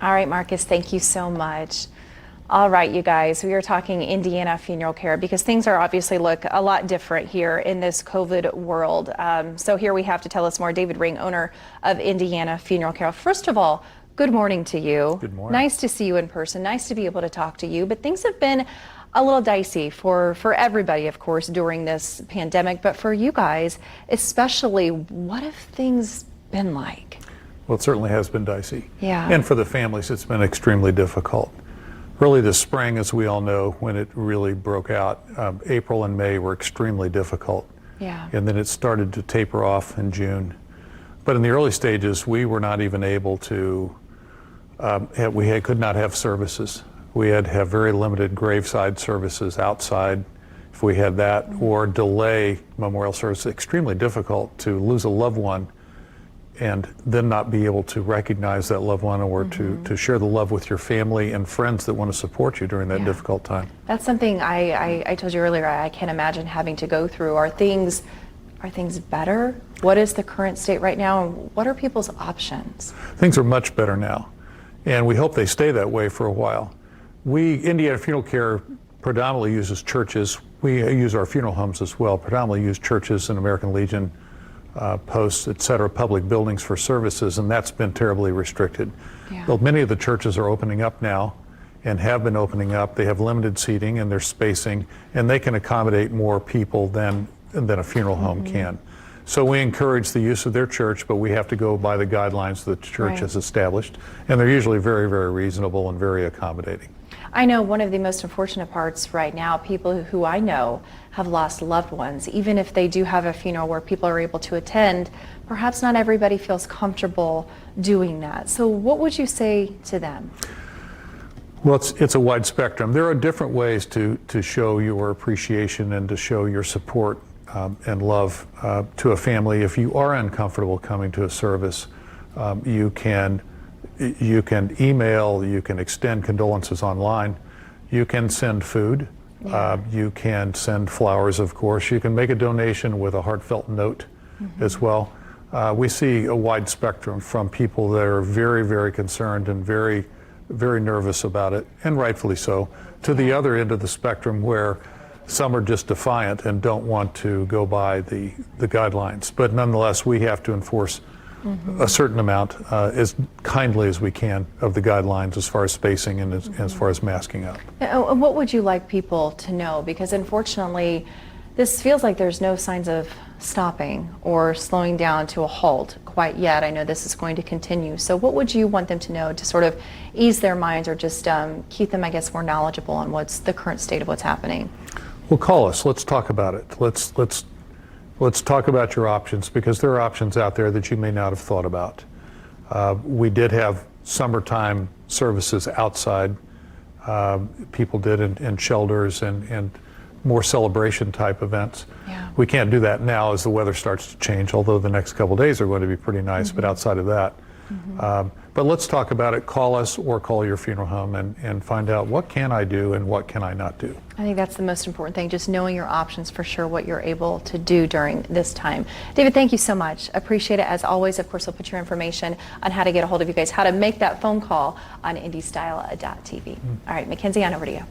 All right, Marcus, thank you so much. All right, you guys, we are talking Indiana Funeral Care because things are obviously look a lot different here in this COVID world. So here we have to tell us more. David Ring, owner of Indiana Funeral Care. First of all, good morning to you. Good morning. Nice to see you in person. Nice to be able to talk to you. But things have been a little dicey for everybody, of course, during this pandemic. But for you guys, especially, what have things been like? Well, it certainly has been dicey. Yeah. And for the families, it's been extremely difficult. Really, the spring, as we all know, when it really broke out, April and May were extremely difficult. Yeah. And then it started to taper off in June. But in the early stages, we were not even able to, could not have services. We had to have very limited graveside services outside if we had that, or delay memorial service. Extremely difficult to lose a loved one and then not be able to recognize that loved one, or to share the love with your family and friends that want to support you during that difficult time. That's something I told you earlier, I can't imagine having to go through. Are things better? What is the current state right now, and what are people's options? Things are much better now, and we hope they stay that way for a while. Indiana Funeral Care predominantly uses churches. We use our funeral homes as well, predominantly use churches and American Legion posts, et cetera, public buildings for services, and that's been terribly restricted. Yeah. Well, many of the churches are opening up now and have been opening up. They have limited seating and they're spacing, and they can accommodate more people than a funeral home can. So we encourage the use of their church, but we have to go by the guidelines that the church has established, and they're usually very, very reasonable and very accommodating. I know one of the most unfortunate parts right now, people who I know have lost loved ones. Even if they do have a funeral where people are able to attend, perhaps not everybody feels comfortable doing that. So what would you say to them? Well, it's a wide spectrum. There are different ways to show your appreciation and to show your support and love to a family. If you are uncomfortable coming to a service, you can email, you can extend condolences online, you can send food, you can send flowers, of course, you can make a donation with a heartfelt note as well. We see a wide spectrum from people that are very, very concerned and very, very nervous about it, and rightfully so, to the other end of the spectrum where some are just defiant and don't want to go by the guidelines. But nonetheless, we have to enforce a certain amount, as kindly as we can, of the guidelines as far as spacing and as far as masking up. What would you like people to know? Because unfortunately, this feels like there's no signs of stopping or slowing down to a halt quite yet. I know this is going to continue. So what would you want them to know to sort of ease their minds, or just keep them, I guess, more knowledgeable on what's the current state of what's happening? Well, call us. Let's talk about it. Let's talk about your options, because there are options out there that you may not have thought about. We did have summertime services outside. People did in shelters and more celebration type events. Yeah. We can't do that now as the weather starts to change, although the next couple of days are going to be pretty nice, but outside of that. But let's talk about it. Call us or call your funeral home and find out, what can I do and what can I not do? I think that's the most important thing, just knowing your options for sure, what you're able to do during this time. David, thank you so much. Appreciate it as always. Of course, we'll put your information on how to get a hold of you guys, how to make that phone call on indystyle.tv. All right, Mackenzie, on over to you.